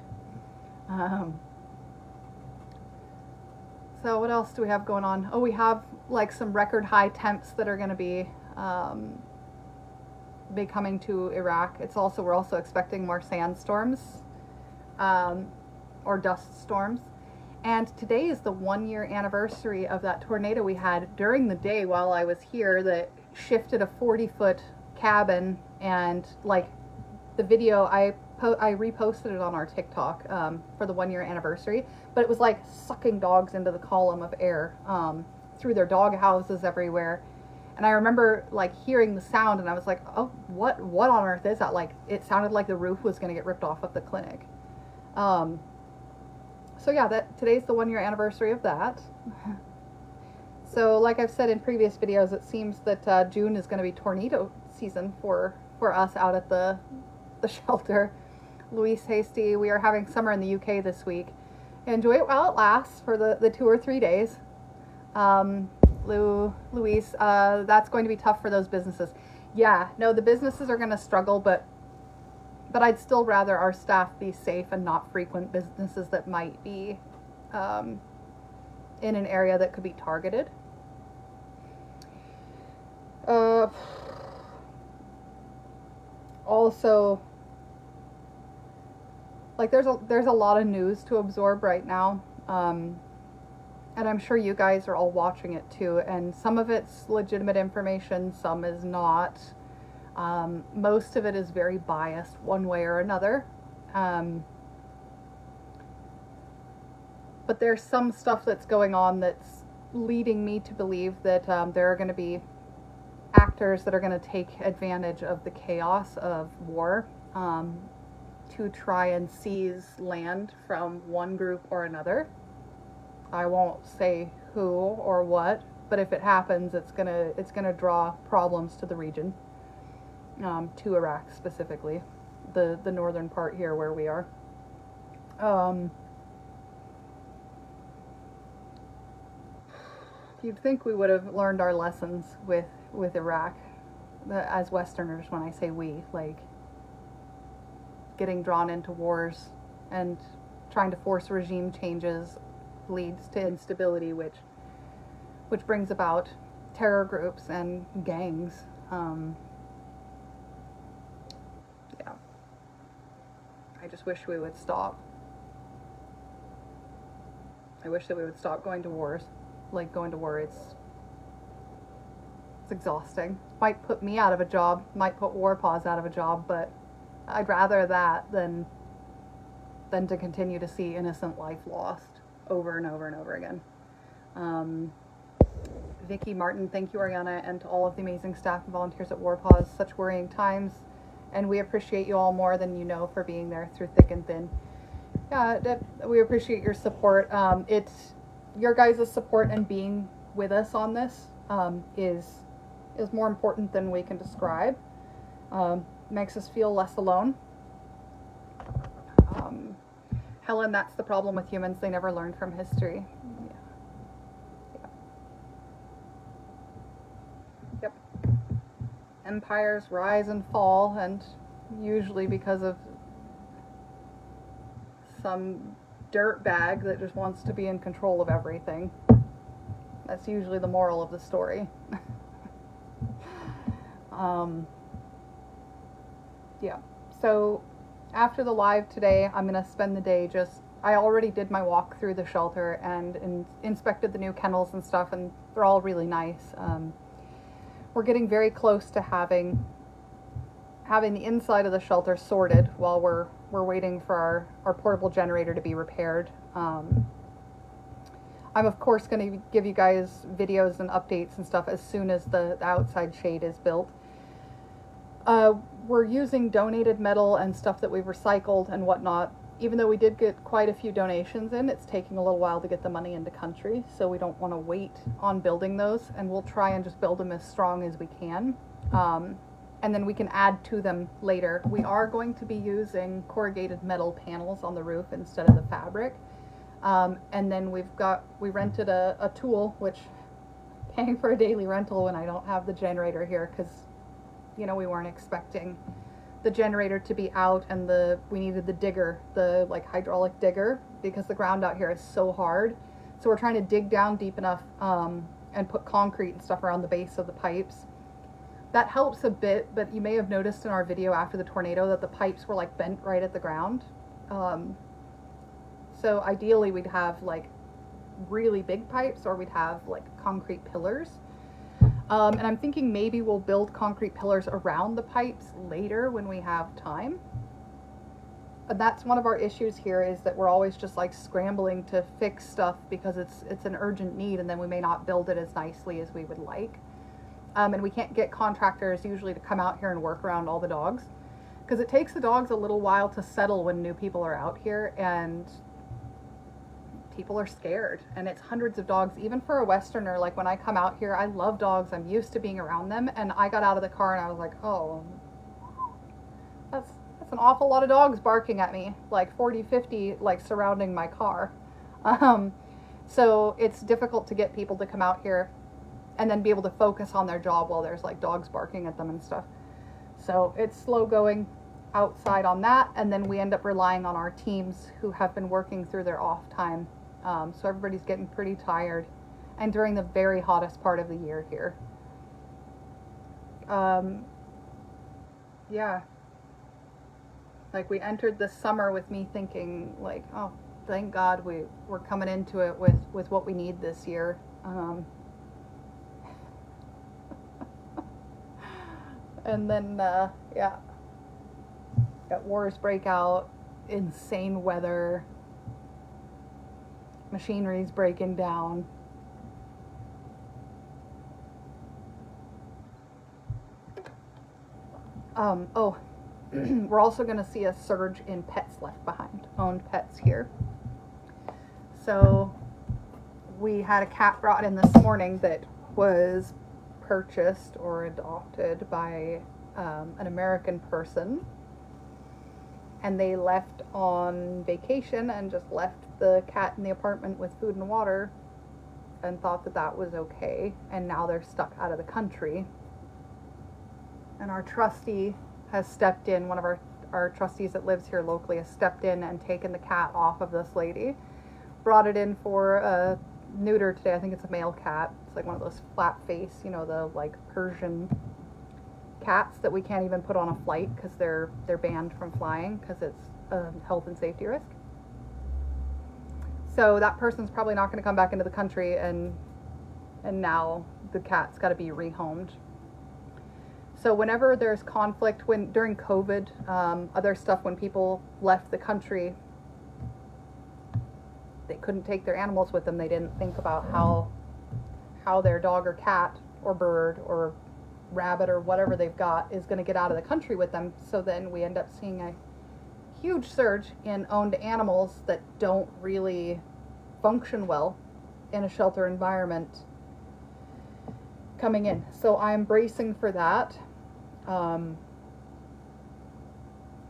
So what else do we have going on? Oh, we have like some record high temps that are going to be coming to Iraq. We're also expecting more sandstorms, or dust storms. And today is the 1-year anniversary of that tornado we had during the day while I was here that shifted a 40-foot cabin, and like the video I reposted it on our TikTok for the 1-year anniversary, but it was like sucking dogs into the column of air through their dog houses everywhere. And I remember like hearing the sound and I was like, oh, what on earth is that? Like, it sounded like the roof was going to get ripped off of the clinic. So yeah, today's the 1-year anniversary of that. So like I've said in previous videos, it seems that June is going to be tornado season for us out at the shelter. Louise Hasty, we are having summer in the UK this week. Enjoy it while it lasts for the 2 or 3 days. Louise, that's going to be tough for those businesses. Yeah, no, the businesses are going to struggle, but I'd still rather our staff be safe and not frequent businesses that might be in an area that could be targeted. Also, like there's a lot of news to absorb right now, and I'm sure you guys are all watching it too, and some of it's legitimate information, some is not. Most of it is very biased one way or another, but there's some stuff that's going on that's leading me to believe that there are going to be actors that are going to take advantage of the chaos of war to try and seize land from one group or another. I won't say who or what, but if it happens, it's gonna draw problems to the region, to Iraq specifically, the northern part here where we are. You'd think we would have learned our lessons with Iraq, as Westerners. When I say we, like getting drawn into wars and trying to force regime changes leads to instability, which brings about terror groups and gangs. Yeah, I just wish we would stop. I wish that we would stop going to wars. Like, going to war, it's exhausting. Might put me out of a job, might put War Paws out of a job, but I'd rather that than to continue to see innocent life lost over and over and over again. Vicky Martin, thank you, Oriana, and to all of the amazing staff and volunteers at War Paws. Such worrying times, and we appreciate you all more than you know for being there through thick and thin. Yeah, we appreciate your support. It's your guys' support and being with us on this is more important than we can describe. Makes us feel less alone. Helen, that's the problem with humans. They never learn from history. Yeah. Yep. Empires rise and fall, and usually because of some dirtbag that just wants to be in control of everything. That's usually the moral of the story. Yeah. So after the live today, I'm going to spend the day I already did my walk through the shelter and inspected the new kennels and stuff, and they're all really nice. We're getting very close to having the inside of the shelter sorted while we're waiting for our portable generator to be repaired. I'm of course going to give you guys videos and updates and stuff as soon as the outside shade is built. We're using donated metal and stuff that we've recycled and whatnot. Even though we did get quite a few donations in, it's taking a little while to get the money into country, so we don't want to wait on building those, and we'll try and just build them as strong as we can. And then we can add to them later. We are going to be using corrugated metal panels on the roof instead of the fabric. And then we rented a tool, which paying for a daily rental when I don't have the generator here, because we weren't expecting the generator to be out, and we needed the digger, the hydraulic digger, because the ground out here is so hard. So we're trying to dig down deep enough and put concrete and stuff around the base of the pipes. That helps a bit, but you may have noticed in our video after the tornado that the pipes were bent right at the ground. So ideally we'd have really big pipes, or we'd have concrete pillars. And I'm thinking maybe we'll build concrete pillars around the pipes later when we have time. And that's one of our issues here, is that we're always just scrambling to fix stuff because it's an urgent need, and then we may not build it as nicely as we would like. And we can't get contractors usually to come out here and work around all the dogs, because it takes the dogs a little while to settle when new people are out here, and people are scared, and it's hundreds of dogs. Even for a Westerner, when I come out here, I love dogs, I'm used to being around them, and I got out of the car and I was like, oh, that's an awful lot of dogs barking at me, 40, 50, surrounding my car. So it's difficult to get people to come out here and then be able to focus on their job while there's dogs barking at them and stuff. So it's slow going outside on that, and then we end up relying on our teams who have been working through their off time. So everybody's getting pretty tired, and during the very hottest part of the year here. Yeah. We entered this summer with me thinking oh, thank God we're coming into it with what we need this year. And then, yeah, got wars break out, insane weather, machinery's breaking down. We're also going to see a surge in pets left behind, owned pets here. So we had a cat brought in this morning that was purchased or adopted by an American person, and they left on vacation and just left the cat in the apartment with food and water and thought that was okay, and now they're stuck out of the country. And our trustee has stepped in, one of our trustees that lives here locally has stepped in and taken the cat off of this lady, brought it in for a neuter today. I think it's a male cat. It's one of those flat face, the Persian cats that we can't even put on a flight because they're banned from flying because it's a health and safety risk. So that person's probably not going to come back into the country, and now the cat's got to be rehomed. So whenever there's conflict, during COVID, other stuff, when people left the country, they couldn't take their animals with them. They didn't think about how their dog or cat or bird or rabbit or whatever they've got is going to get out of the country with them. So then we end up seeing a huge surge in owned animals that don't really function well in a shelter environment, coming in. So I'm bracing for that.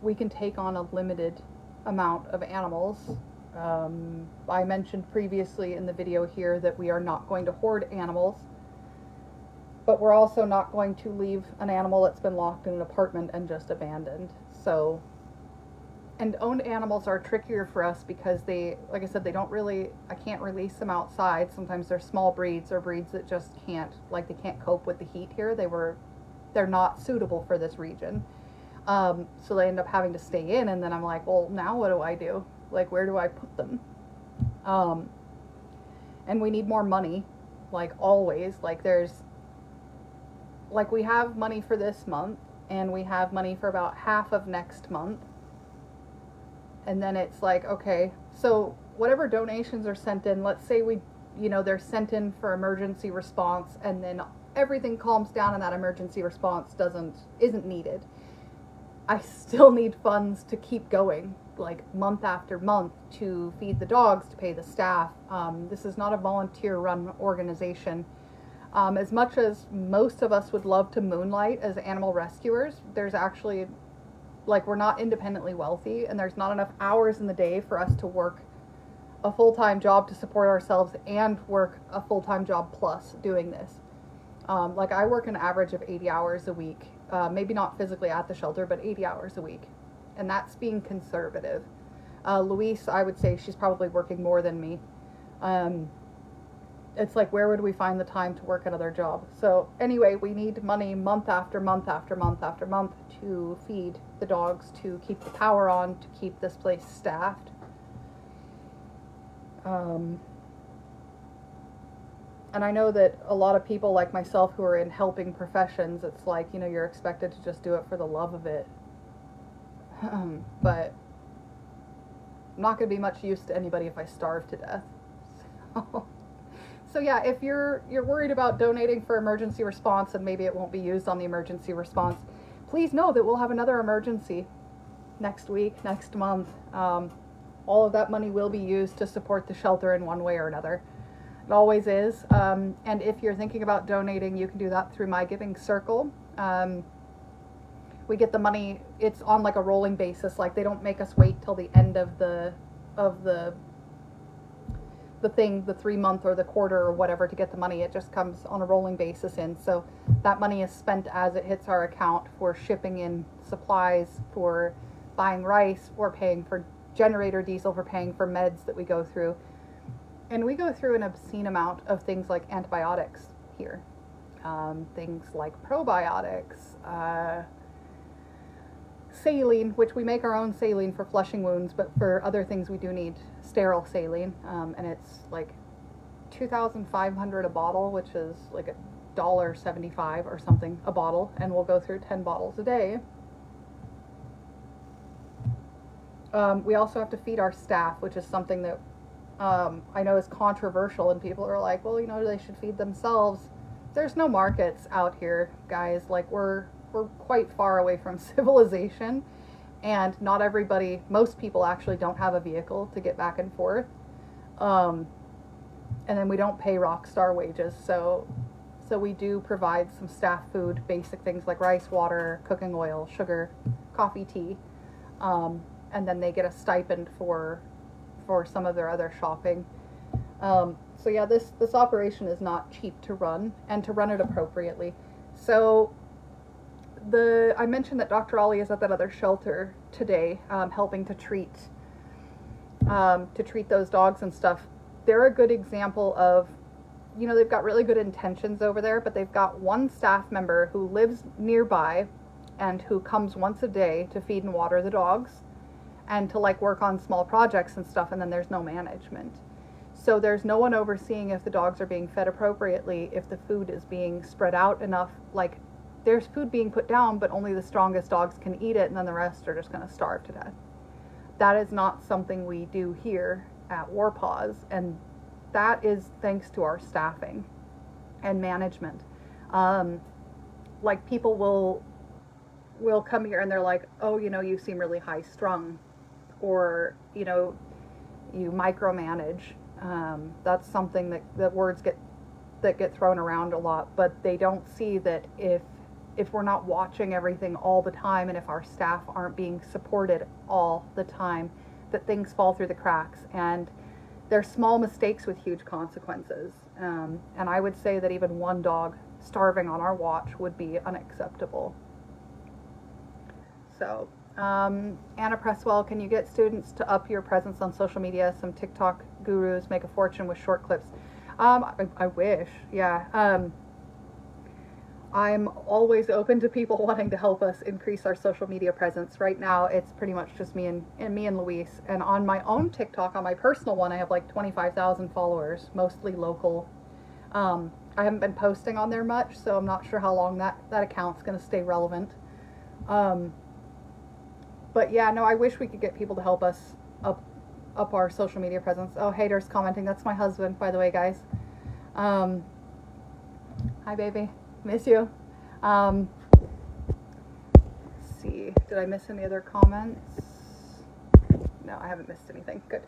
We can take on a limited amount of animals. I mentioned previously in the video here that we are not going to hoard animals, but we're also not going to leave an animal that's been locked in an apartment and just abandoned. So, and owned animals are trickier for us because they, like I said, they don't really, I can't release them outside. Sometimes they're small breeds or breeds that just can't, like they can't cope with the heat here. They're not suitable for this region. So they end up having to stay in, and then I'm like, well, now what do I do? Like, where do I put them? And we need more money, like always. Like we have money for this month, and we have money for about half of next month. And then it's like, okay, so whatever donations are sent in, let's say they're sent in for emergency response, and then everything calms down and that emergency response isn't needed. I still need funds to keep going, like month after month, to feed the dogs, to pay the staff. This is not a volunteer-run organization. As much as most of us would love to moonlight as animal rescuers, there's actually, we're not independently wealthy, and there's not enough hours in the day for us to work a full-time job to support ourselves and work a full-time job plus doing this. I work an average of 80 hours a week. Maybe not physically at the shelter, but 80 hours a week. And that's being conservative. Louise, I would say she's probably working more than me. It's like, where would we find the time to work another job? So anyway, we need money month after month after month after month to feed the dogs, to keep the power on, to keep this place staffed. And I know that a lot of people like myself who are in helping professions, it's like, you're expected to just do it for the love of it. But I'm not going to be much use to anybody if I starve to death. So yeah, if you're worried about donating for emergency response and maybe it won't be used on the emergency response, please know that we'll have another emergency next week, next month. All of that money will be used to support the shelter in one way or another. It always is. And if you're thinking about donating, you can do that through My Giving Circle. We get the money, it's on like a rolling basis. Like, they don't make us wait till the end of the thing, the 3 month or the quarter or whatever, to get the money. It just comes on a rolling basis in. So that money is spent as it hits our account for shipping in supplies, for buying rice, for paying for generator diesel, for paying for meds that we go through. And we go through an obscene amount of things like antibiotics here. Things like probiotics, saline, which we make our own saline for flushing wounds, but for other things we do need sterile saline. And it's like $2,500 a bottle, which is like $1.75 or something a bottle, and we'll go through 10 bottles a day. We also have to feed our staff, which is something that I know is controversial, and people are like, well, they should feed themselves. There's no markets out here, guys. Like, we're quite far away from civilization, and not everybody, most people actually don't have a vehicle to get back and forth. And then we don't pay rock star wages, so we do provide some staff food, basic things like rice, water, cooking oil, sugar, coffee, tea, and then they get a stipend for some of their other shopping. So yeah, this operation is not cheap to run, and to run it appropriately. So I mentioned that Dr. Ollie is at that other shelter today, helping to treat those dogs and stuff. They're a good example of, they've got really good intentions over there, but they've got one staff member who lives nearby and who comes once a day to feed and water the dogs and to work on small projects and stuff, and then there's no management. So there's no one overseeing if the dogs are being fed appropriately, if the food is being spread out enough. There's food being put down, but only the strongest dogs can eat it, and then the rest are just going to starve to death. That is not something we do here at Warpaws, and that is thanks to our staffing and management. People will come here and they're like, oh, you seem really high strung, or, you micromanage. That's something that words get that get thrown around a lot, but they don't see that if we're not watching everything all the time, and if our staff aren't being supported all the time, that things fall through the cracks, and they're small mistakes with huge consequences. And I would say that even one dog starving on our watch would be unacceptable. So, Anna Presswell, can you get students to up your presence on social media? Some TikTok gurus make a fortune with short clips. I wish, yeah. I'm always open to people wanting to help us increase our social media presence. Right now, it's pretty much just me and Luis. And on my own TikTok, on my personal one, I have like 25,000 followers, mostly local. I haven't been posting on there much, so I'm not sure how long that account's going to stay relevant. But yeah, no, I wish we could get people to help us up our social media presence. Oh, haters commenting. That's my husband, by the way, guys. Hi, baby. Miss you. Let's see. Did I miss any other comments? No, I haven't missed anything. Good.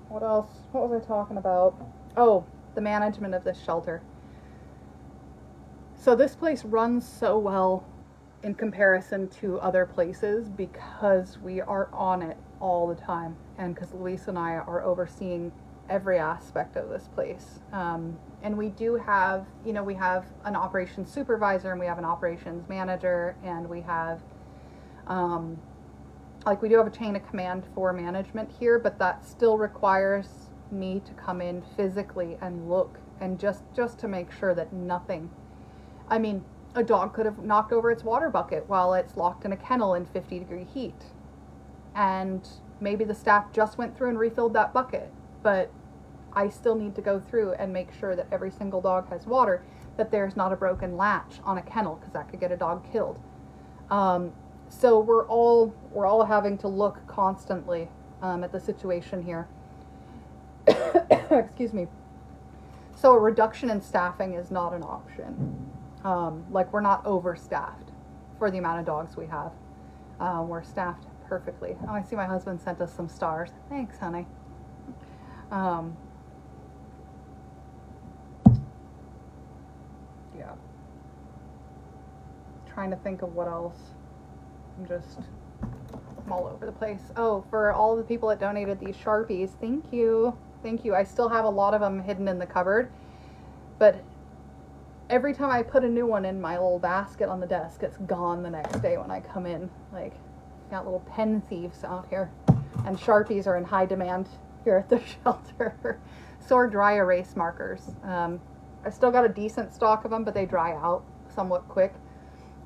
What else? What was I talking about? Oh, the management of this shelter. So this place runs so well in comparison to other places because we are on it all the time, and because Luis and I are overseeing every aspect of this place. And we do have, we have an operations supervisor, and we have an operations manager, and we have, we do have a chain of command for management here, but that still requires me to come in physically and look, and just to make sure that nothing, a dog could have knocked over its water bucket while it's locked in a kennel in 50-degree heat. And maybe the staff just went through and refilled that bucket, but I still need to go through and make sure that every single dog has water, that there's not a broken latch on a kennel, because that could get a dog killed. So we're all having to look constantly at the situation here. Excuse me. So a reduction in staffing is not an option. We're not overstaffed for the amount of dogs we have. We're staffed perfectly. Oh, I see my husband sent us some stars. Thanks, honey. Yeah. Trying to think of what else. I'm all over the place. Oh, for all the people that donated these Sharpies, thank you. Thank you. I still have a lot of them hidden in the cupboard, but every time I put a new one in my little basket on the desk, it's gone the next day when I come in. Got little pen thieves out here. And Sharpies are in high demand here at the shelter. So are dry erase markers. I still got a decent stock of them, but they dry out somewhat quick.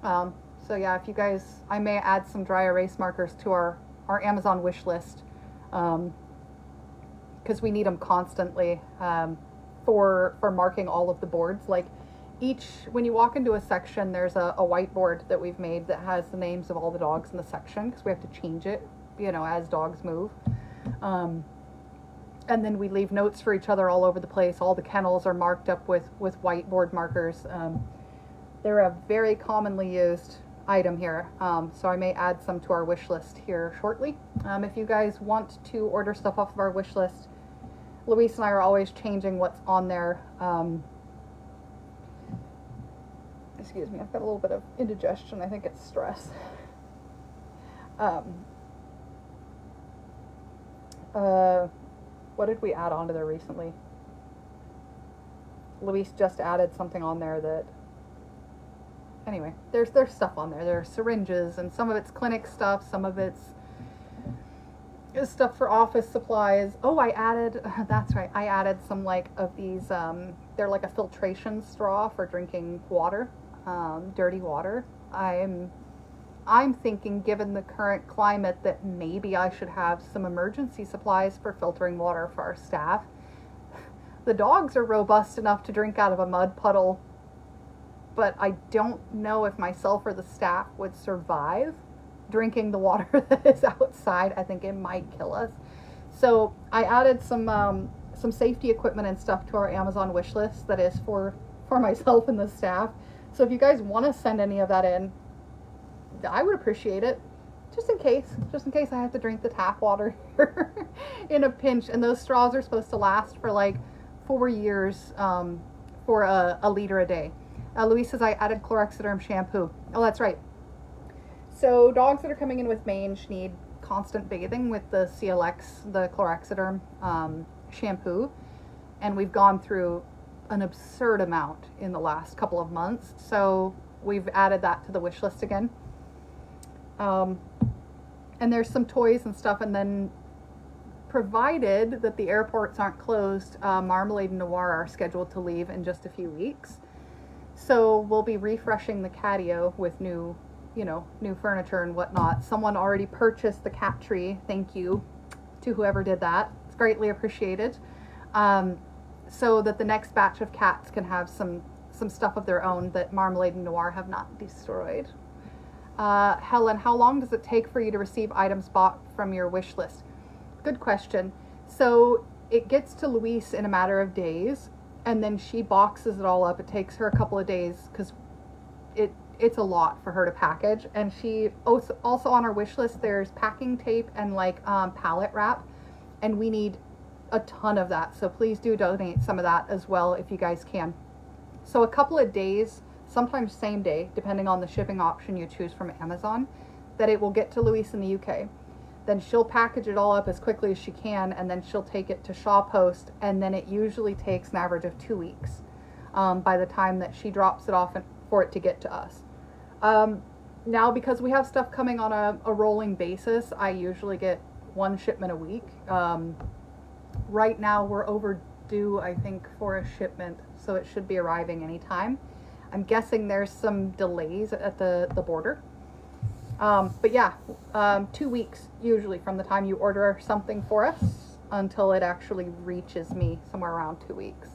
So yeah, if you guys, I may add some dry erase markers to our Amazon wish list, because we need them constantly for marking all of the boards. When you walk into a section, there's a whiteboard that we've made that has the names of all the dogs in the section, because we have to change it, as dogs move. And then we leave notes for each other all over the place. All the kennels are marked up with whiteboard markers. They're a very commonly used item here, so I may add some to our wish list here shortly. If you guys want to order stuff off of our wish list, Luis and I are always changing what's on there. Excuse me, I've got a little bit of indigestion. I think it's stress. What did we add onto there recently? Luis just added something on there that, anyway, there's stuff on there. There are syringes, and some of it's clinic stuff, some of it's stuff for office supplies. Oh, I added, that's right, I added some of these, they're like a filtration straw for drinking water, dirty water. I'm thinking, given the current climate, that maybe I should have some emergency supplies for filtering water for our staff. The dogs are robust enough to drink out of a mud puddle, but I don't know if myself or the staff would survive drinking the water that is outside. I think it might kill us. So I added some safety equipment and stuff to our Amazon wish list that is for myself and the staff. So if you guys want to send any of that in, I would appreciate it. just in case I have to drink the tap water here in a pinch. And those straws are supposed to last for like 4 years for a liter a day. Louise says I added chlorhexidrine shampoo. Oh, that's right. So dogs that are coming in with mange need constant bathing with the CLX, the chlorhexidrine shampoo. And we've gone through an absurd amount in the last couple of months. So we've added that to the wish list again. And there's some toys and stuff, and then provided that the airports aren't closed, Marmalade and Noir are scheduled to leave in just a few weeks. So we'll be refreshing the catio with new furniture and whatnot. Someone already purchased the cat tree. Thank you to whoever did that. It's greatly appreciated. So that the next batch of cats can have some stuff of their own that Marmalade and Noir have not destroyed. Helen, how long does it take for you to receive items bought from your wish list? Good question. So it gets to Louise in a matter of days, and then she boxes it all up. It takes her a couple of days because it's a lot for her to package. And she also on our wish list, there's packing tape and like pallet wrap, and we need a ton of that. So please do donate some of that as well if you guys can. So a couple of days, sometimes same day, depending on the shipping option you choose from Amazon, that it will get to Louise in the UK. Then she'll package it all up as quickly as she can, and then she'll take it to Shaw Post, and then it usually takes an average of 2 weeks by the time that she drops it off for it to get to us. Now, because we have stuff coming on a rolling basis, I usually get 1 shipment a week. Right now we're overdue, I think, for a shipment, so it should be arriving anytime. I'm guessing there's some delays at the border. But yeah, 2 weeks usually from the time you order something for us until it actually reaches me, somewhere around 2 weeks.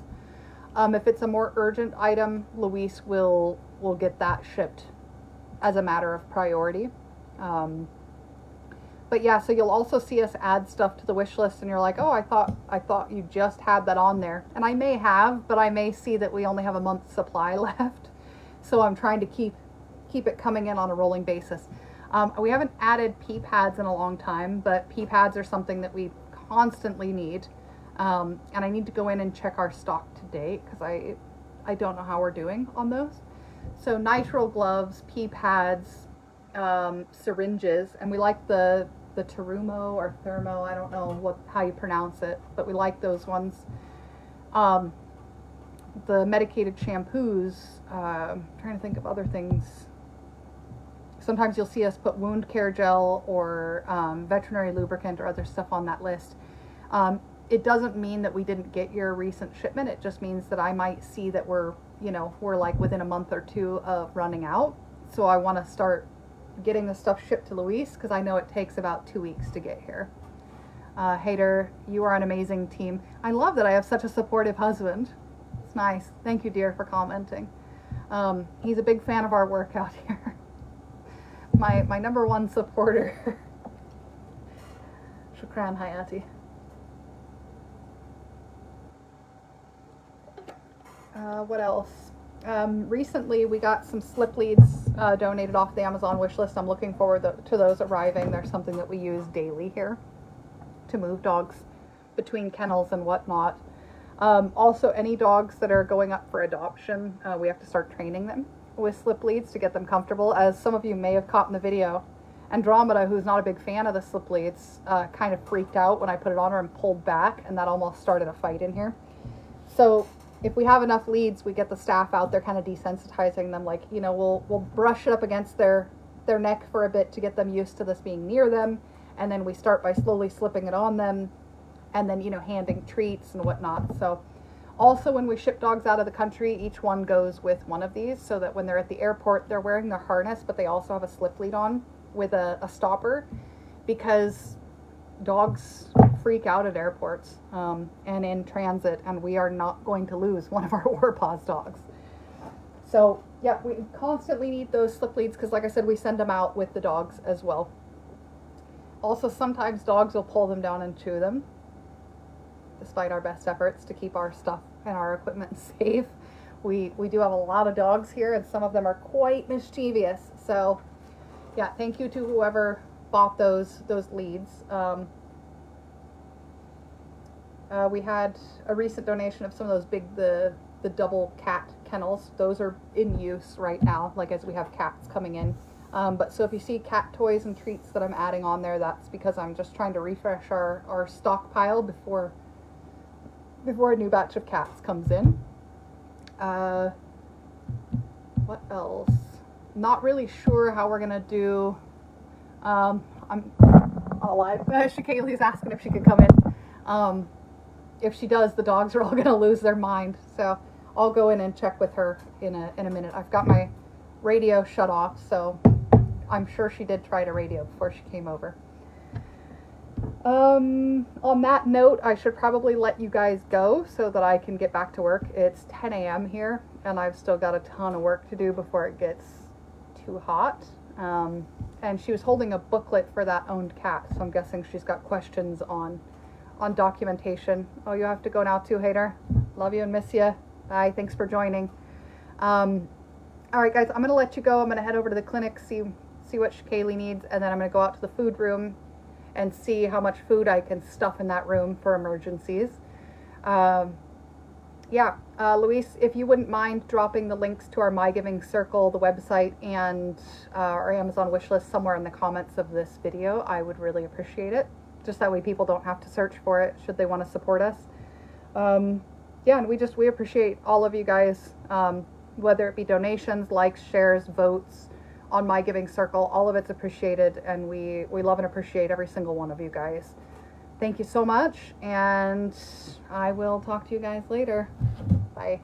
If it's a more urgent item, Louise will get that shipped as a matter of priority. But yeah, so you'll also see us add stuff to the wish list, and you're like, oh, I thought you just had that on there. And I may have, but I may see that we only have a month's supply left. So I'm trying to keep it coming in on a rolling basis. We haven't added pee pads in a long time, but pee pads are something that we constantly need. And I need to go in and check our stock today because I don't know how we're doing on those. So nitrile gloves, pee pads, syringes, and we like the Terumo or Thermo, I don't know how you pronounce it, but we like those ones. The medicated shampoos, I'm trying to think of other things. Sometimes you'll see us put wound care gel or veterinary lubricant or other stuff on that list. It doesn't mean that we didn't get your recent shipment. It just means that I might see that we're like within a month or 2 of running out. So I want to start getting the stuff shipped to Louise because I know it takes about 2 weeks to get here. Hader, you are an amazing team. I love that I have such a supportive husband. It's nice. Thank you, dear, for commenting. He's a big fan of our work out here. My number 1 supporter. Shukran Hayati. What else? Recently we got some slip leads donated off the Amazon wish list. I'm looking forward to those arriving. They're something that we use daily here to move dogs between kennels and whatnot. Also, any dogs that are going up for adoption, we have to start training them with slip leads to get them comfortable. As some of you may have caught in the video, Andromeda, who's not a big fan of the slip leads, kind of freaked out when I put it on her and pulled back, and that almost started a fight in here. So if we have enough leads, we get the staff out there kind of desensitizing them, like, we'll brush it up against their neck for a bit to get them used to this being near them, and then we start by slowly slipping it on them, and then, handing treats and whatnot. So also when we ship dogs out of the country, each one goes with one of these so that when they're at the airport, they're wearing their harness, but they also have a slip lead on with a stopper, because dogs freak out at airports and in transit, and we are not going to lose one of our Warpaws dogs. So yeah, we constantly need those slip leads because, like I said, we send them out with the dogs as well. Also, sometimes dogs will pull them down and chew them, despite our best efforts to keep our stuff and our equipment safe. We do have a lot of dogs here, and some of them are quite mischievous. So yeah, thank you to whoever bought those leads. We had a recent donation of some of those big, the double cat kennels. Those are in use right now, like as we have cats coming in. But so if you see cat toys and treats that I'm adding on there, that's because I'm just trying to refresh our stockpile before a new batch of cats comes in. What else? Not really sure how we're gonna do. I'm alive. Kaylee's asking if she could come in. If she does, the dogs are all gonna lose their mind. So I'll go in and check with her in a minute. I've got my radio shut off, so I'm sure she did try to radio before she came over. On that note, I should probably let you guys go so that I can get back to work. It's 10 a.m. here, and I've still got a ton of work to do before it gets too hot. And she was holding a booklet for that owned cat, so I'm guessing she's got questions on documentation. Oh, you have to go now too, Hader. Love you and miss you. Bye. Thanks for joining. All right, guys, I'm going to let you go. I'm going to head over to the clinic, see what Kaylee needs, and then I'm going to go out to the food room and see how much food I can stuff in that room for emergencies. Luis, if you wouldn't mind dropping the links to our My Giving Circle, the website, and our Amazon wish list somewhere in the comments of this video, I would really appreciate it. Just that way people don't have to search for it should they want to support us. And we appreciate all of you guys, whether it be donations, likes, shares, votes on My Giving Circle. All of it's appreciated, and we love and appreciate every single one of you guys. Thank you so much, and I will talk to you guys later. Bye.